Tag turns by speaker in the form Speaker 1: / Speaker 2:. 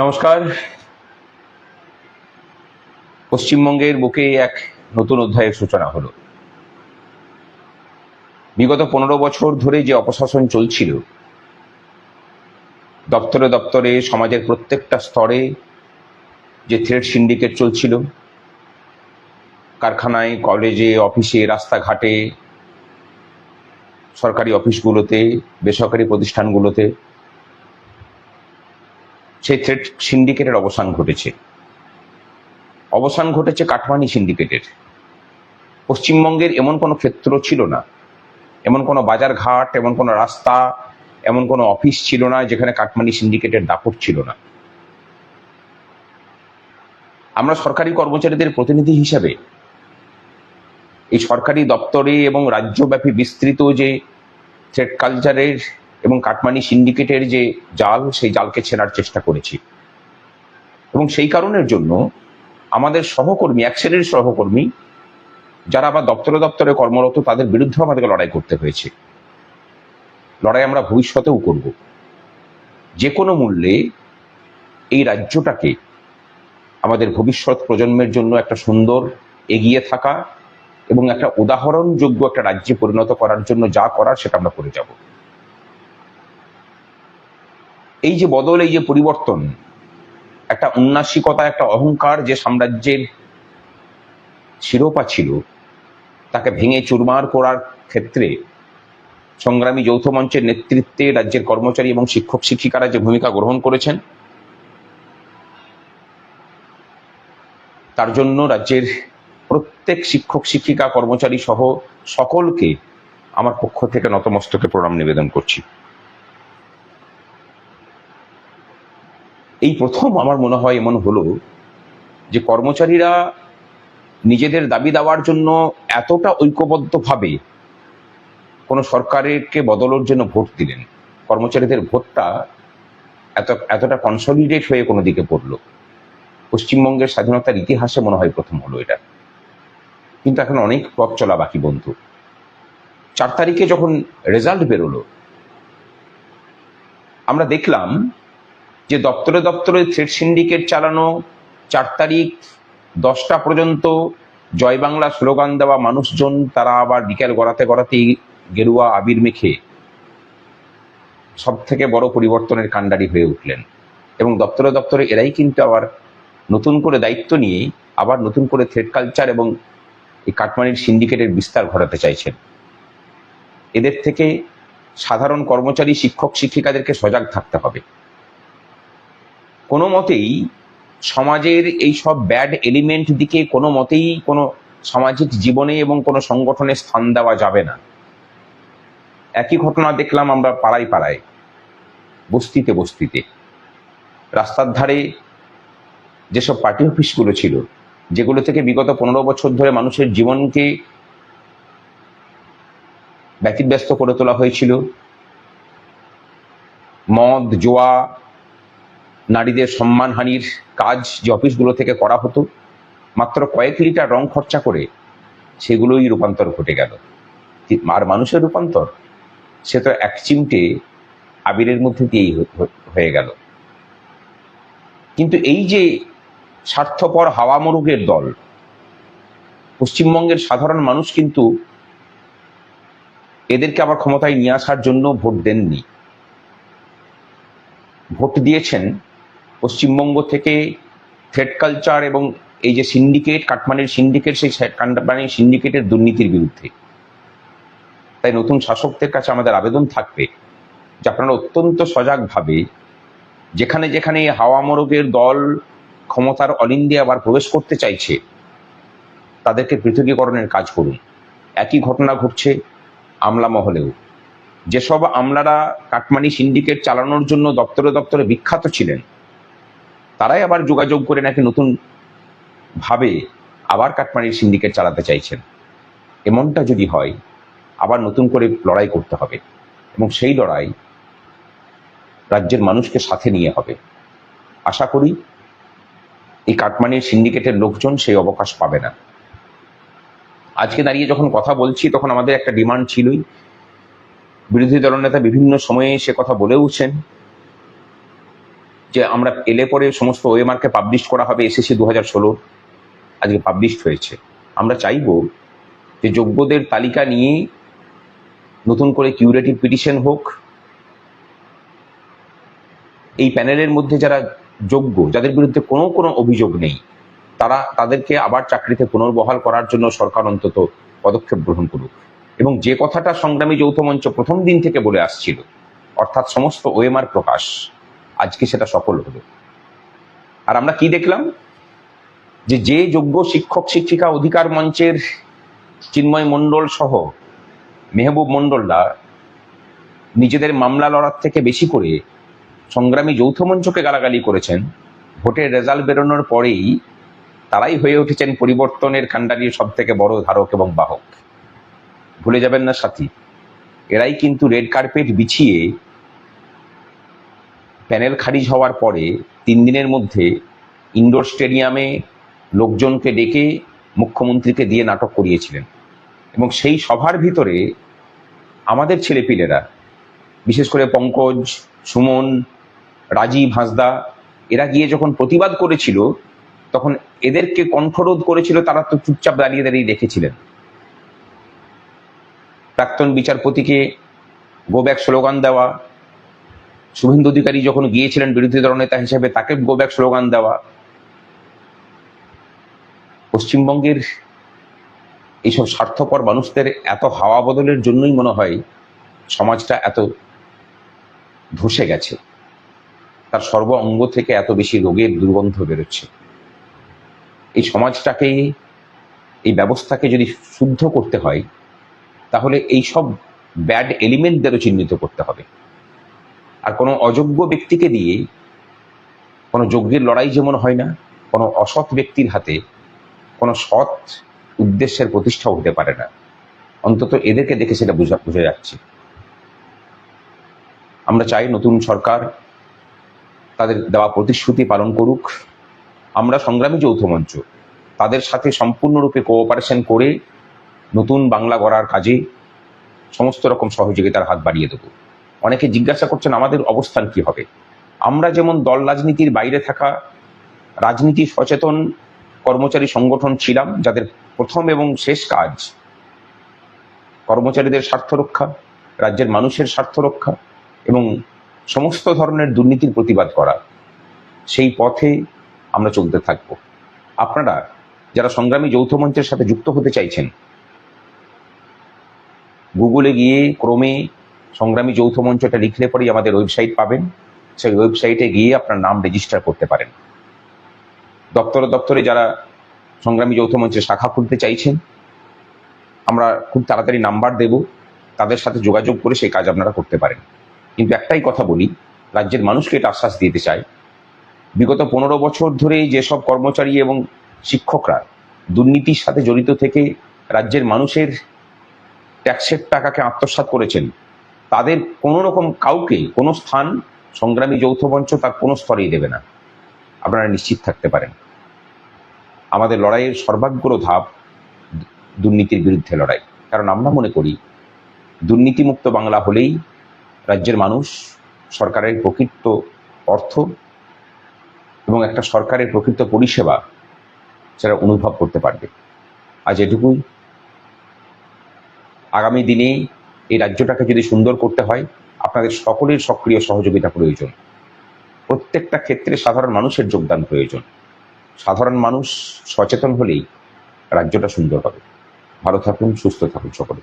Speaker 1: নমস্কার। পশ্চিমবঙ্গের বুকে এক নতুন অধ্যায়ের সূচনা হলো। বিগত 15 বছর ধরে যে অপশাসন চলছিল, দপ্তরে দপ্তরে সমাজের প্রত্যেকটা স্তরে যে থ্রেড সিন্ডিকেট চলছিল, কারখানায়, কলেজে, অফিসে, রাস্তাঘাটে, সরকারি অফিসগুলোতে, বেসরকারি প্রতিষ্ঠানগুলোতে, সেই থ্রেড সিন্ডিকেটের অবসান ঘটেছে কাটমানি সিন্ডিকেটের। পশ্চিমবঙ্গের এমন কোনো ক্ষেত্র ছিল না, এমন কোনো বাজার ঘাট, এমন কোনো রাস্তা, এমন কোনো অফিস ছিল না যেখানে কাটমানি সিন্ডিকেটের দাপট ছিল না। আমরা সরকারি কর্মচারীদের প্রতিনিধি হিসাবে এই সরকারি দপ্তরে এবং রাজ্যব্যাপী বিস্তৃত যে থ্রেড কালচারের এবং কাটমানি সিন্ডিকেটের যে জাল, সেই জালকে ছেনার চেষ্টা করেছি। এবং সেই কারণের জন্য আমাদের সহকর্মী, এক শ্রেণীর সহকর্মী যারা আবার দপ্তরে দপ্তরে কর্মরত, তাদের বিরুদ্ধে আমাদেরকে লড়াই করতে হয়েছে। লড়াই আমরা ভবিষ্যতেও করব। যে কোনো মূল্যে এই রাজ্যটাকে আমাদের ভবিষ্যৎ প্রজন্মের জন্য একটা সুন্দর, এগিয়ে থাকা এবং একটা উদাহরণযোগ্য একটা রাজ্যে পরিণত করার জন্য যা করার সেটা আমরা করে যাব। এই যে বদল, এই যে পরিবর্তন, একটা উন্নাসিকতা, একটা অহংকার যে সাম্রাজ্যের শিরোপা ছিল, তাকে ভেঙে চুরমার করার ক্ষেত্রে সংগ্রামী যৌথ মঞ্চের নেতৃত্বে রাজ্যের কর্মচারী এবং শিক্ষক শিক্ষিকারা যে ভূমিকা গ্রহণ করেছেন, তার জন্য রাজ্যের প্রত্যেক শিক্ষক শিক্ষিকা, কর্মচারী সহ সকলকে আমার পক্ষ থেকে নতমস্তকে প্রণাম নিবেদন করছি। এই প্রথম আমার মনে হয় এমন হলো যে কর্মচারীরা নিজেদের দাবি দেওয়ার জন্য এতটা ঐক্যবদ্ধভাবে কোনো সরকারকে বদলের জন্য ভোট দিলেন। কর্মচারীদের ভোটটা এতটা কনসলিডেট হয়ে কোনো দিকে পড়লো, পশ্চিমবঙ্গের স্বাধীনতার ইতিহাসে মনে হয় প্রথম হলো এটা। কিন্তু এখন অনেক পথ চলা বাকি বন্ধু। 4 তারিখে যখন রেজাল্ট বেরোলো, আমরা দেখলাম যে দপ্তরে দপ্তরে থ্রেড সিন্ডিকেট চালানো, 4 তারিখ 10টা পর্যন্ত জয় বাংলা স্লোগান দেওয়া মানুষজন, তারা আবার বিকেল গড়াতে গড়াতেই গেরুয়া আবির মেখে সব থেকে বড় পরিবর্তনের কাণ্ডারি হয়ে উঠলেন। এবং দপ্তরে দপ্তরে এরাই কিন্তু আবার নতুন করে দায়িত্ব নিয়ে আবার নতুন করে থ্রেড কালচার এবং এই কাটমানির সিন্ডিকেটের বিস্তার ঘটাতে চাইছেন। এদের থেকে সাধারণ কর্মচারী, শিক্ষক শিক্ষিকাদেরকে সজাগ থাকতে হবে। কোনো মতেই সমাজের এই সব ব্যাড এলিমেন্ট দিকে কোনো মতেই কোনো সামাজিক জীবনে এবং কোনো সংগঠনে স্থান দেওয়া যাবে না। একই ঘটনা দেখলাম আমরা পাড়ায় পাড়ায়, বস্তিতে বস্তিতে, রাস্তার ধারে যেসব পার্টি অফিসগুলো ছিল, যেগুলো থেকে বিগত 15 বছর ধরে মানুষের জীবনকে ব্যতিব্যস্ত করে তোলা হয়েছিল। মদ, জোয়া, নারীদের সম্মানহানির কাজ যে অফিসগুলো থেকে করা হতো, মাত্র কয়েক লিটার রং খরচা করে সেগুলোই রূপান্তর ঘটে গেল। আর মানুষের রূপান্তর, সে তো এক চিমটে আবিরের মধ্যে দিয়েই হয়ে গেল। কিন্তু এই যে স্বার্থপর হাওয়া মরুগের দল, পশ্চিমবঙ্গের সাধারণ মানুষ কিন্তু এদেরকে আবার ক্ষমতায় নিয়ে আসার জন্য ভোট দেননি। ভোট দিয়েছেন পশ্চিমবঙ্গ থেকে থ্রেড কালচার এবং এই যে সিন্ডিকেট, কাটমানির সিন্ডিকেট, সেই কাটমানির সিন্ডিকেটের দুর্নীতির বিরুদ্ধে। তাই নতুন শাসকদের কাছে আমাদের আবেদন থাকবে যে আপনারা অত্যন্ত সজাগভাবে যেখানে যেখানে হাওয়া মরগের দল ক্ষমতার অলিন্দে আবার প্রবেশ করতে চাইছে, তাদেরকে পৃথকীকরণের কাজ করুন। একই ঘটনা ঘটছে আমলা মহলেও। যেসব আমলারা কাটমানি সিন্ডিকেট চালানোর জন্য দপ্তরে দপ্তরে বিখ্যাত ছিলেন, তারাই আবার যোগাযোগ করে নাকি নতুন ভাবে আবার কাটমানির সিন্ডিকেট চালাতে চাইছেন। এমনটা যদি হয়, আবার নতুন করে লড়াই করতে হবে এবং সেই লড়াই রাজ্যের মানুষকে সাথে নিয়ে হবে। আশা করি এই কাটমানির সিন্ডিকেটের লোকজন সেই অবকাশ পাবে না। আজকে দাঁড়িয়ে যখন কথা বলছি, তখন আমাদের একটা ডিমান্ড ছিলই। বিরোধী দলনেতা বিভিন্ন সময়ে সে কথা বলেওছেন যে আমরা এলে পরে সমস্ত ওএমআরকে পাবলিশ করা হবে, এসএসসি 2016 আজকে পাবলিশড হয়েছে। আমরা চাইব যে যোগ্যদের তালিকা নিয়ে নতুন করে কিউরেটিভ পিটিশন হোক। এই প্যানেলের মধ্যে যারা যোগ্য, যাদের বিরুদ্ধে কোনো অভিযোগ নেই, তাদেরকে আবার চাকরিতে পুনর্বহাল করার জন্য সরকার অন্তত পদক্ষেপ গ্রহণ করুক। এবং যে কথাটা সংগ্রামী যৌথ মঞ্চ প্রথম দিন থেকে বলে আসছিল, অর্থাৎ সমস্ত ওএমআর প্রকাশ, আজকে সেটা সফল হলো। আর আমরা কি দেখলাম, যে যোগ্য শিক্ষক শিক্ষিকা অধিকার মঞ্চের চিন্ময় মণ্ডল সহ মেহবুব মণ্ডলরা নিজেদের মামলা লড়ার থেকে বেশি করে সংগ্রামী যৌথ মঞ্চকে গালাগালি করেছেন, ভোটের রেজাল্ট বেরোনোর পরেই তারাই হয়ে উঠেছেন পরিবর্তনের কাণ্ডারির সব থেকে বড় ধারক এবং বাহক। ভুলে যাবেন না সাথী, এরাই কিন্তু রেড কার্পেট বিছিয়ে প্যানেল খারিজ হওয়ার পরে 3 দিনের মধ্যে ইনডোর স্টেডিয়ামে লোকজনকে ডেকে মুখ্যমন্ত্রীকে দিয়ে নাটক করিয়েছিলেন। এবং সেই সভার ভিতরে আমাদের ছেলেপিলেরা, বিশেষ করে পঙ্কজ, সুমন, রাজীব হাঁসদা, এরা গিয়ে যখন প্রতিবাদ করেছিল, তখন এদেরকে কণ্ঠরোধ করেছিল, তারা তো চুপচাপ দাঁড়িয়ে দাঁড়িয়ে দেখেছিলেন। প্রাক্তন বিচারপতিকে গো ব্যাক স্লোগান দেওয়া, শুভেন্দু অধিকারী যখন গিয়েছিলেন বিরোধী দলনেতা হিসেবে, তাকে গো ব্যাক স্লোগান দেওয়া। পশ্চিমবঙ্গের এইসব স্বার্থপর মানুষদের এত হাওয়া বদলের জন্যই মনে হয় সমাজটা এত ধসে গেছে, তার সর্ব অঙ্গ থেকে এত বেশি রোগের দুর্গন্ধ বেরোচ্ছে। এই সমাজটাকে, এই ব্যবস্থাকে যদি শুদ্ধ করতে হয়, তাহলে এই সব ব্যাড এলিমেন্টদেরও চিহ্নিত করতে হবে। আর কোনো অযোগ্য ব্যক্তিকে দিয়ে কোনো যোগ্যের লড়াই যেমন হয় না, কোনো অসৎ ব্যক্তির হাতে কোনো সৎ উদ্দেশ্যের প্রতিষ্ঠা হতে পারে না। অন্তত এদেরকে দেখে সেটা বোঝা যাচ্ছে। আমরা চাই নতুন সরকার তাদের দেওয়া প্রতিশ্রুতি পালন করুক। আমরা সংগ্রামী যৌথ মঞ্চ তাদের সাথে সম্পূর্ণরূপে কোঅপারেশন করে নতুন বাংলা গড়ার কাজে সমস্ত রকম সহযোগিতার হাত বাড়িয়ে দেব। অনেকে জিজ্ঞাসা করছেন আমাদের অবস্থান কি হবে। আমরা যেমন দল রাজনীতির বাইরে থাকা রাজনীতি সচেতন কর্মচারী সংগঠন ছিলাম, যাদের প্রথম এবং শেষ কাজ কর্মচারীদের স্বার্থ রক্ষা, রাজ্যের মানুষের স্বার্থ রক্ষা এবং সমস্ত ধরনের দুর্নীতির প্রতিবাদ করা, সেই পথে আমরা চলতে থাকব। আপনারা যারা সংগ্রামী যৌথ মঞ্চের সাথে যুক্ত হতে চাইছেন, গুগলে গিয়ে ক্রমে সংগ্রামী যৌথ মঞ্চটা লিখলে পরেই আমাদের ওয়েবসাইট পাবেন। সেই ওয়েবসাইটে গিয়ে আপনার নাম রেজিস্টার করতে পারেন। দপ্তরে যারা সংগ্রামী যৌথ মঞ্চের শাখা খুলতে চাইছেন, আমরা খুব তাড়াতাড়ি নাম্বার দেব, তাদের সাথে যোগাযোগ করে সেই কাজ আপনারা করতে পারেন। কিন্তু একটাই কথা বলি, রাজ্যের মানুষকে এটা আশ্বাস দিতে চাই, বিগত 15 বছর ধরে যেসব কর্মচারী এবং শিক্ষকরা দুর্নীতির সাথে জড়িত থেকে রাজ্যের মানুষের ট্যাক্সের টাকাকে আত্মসাৎ করেছেন, তাদের কোনো রকম কাউকে কোনো স্থান সংগ্রামী যৌথ মঞ্চ তার কোনো স্তরেই দেবে না, আপনারা নিশ্চিত থাকতে পারেন। আমাদের লড়াইয়ের সর্বাগ্র ধাপ দুর্নীতির বিরুদ্ধে লড়াই। কারণ আমরা মনে করি দুর্নীতিমুক্ত বাংলা হলেই রাজ্যের মানুষ সরকারের প্রকৃত অর্থ এবং একটা সরকারের প্রকৃত পরিষেবা সেটা অনুভব করতে পারবে। আজ এটুকুই। আগামী দিনে এই রাজ্যটাকে যদি সুন্দর করতে হয়, আপনাদের সকলের সক্রিয় সহযোগিতা প্রয়োজন। প্রত্যেকটা ক্ষেত্রে সাধারণ মানুষের যোগদান প্রয়োজন। সাধারণ মানুষ সচেতন হলেই রাজ্যটা সুন্দর হবে। ভালো থাকুন, সুস্থ থাকুন সকলে।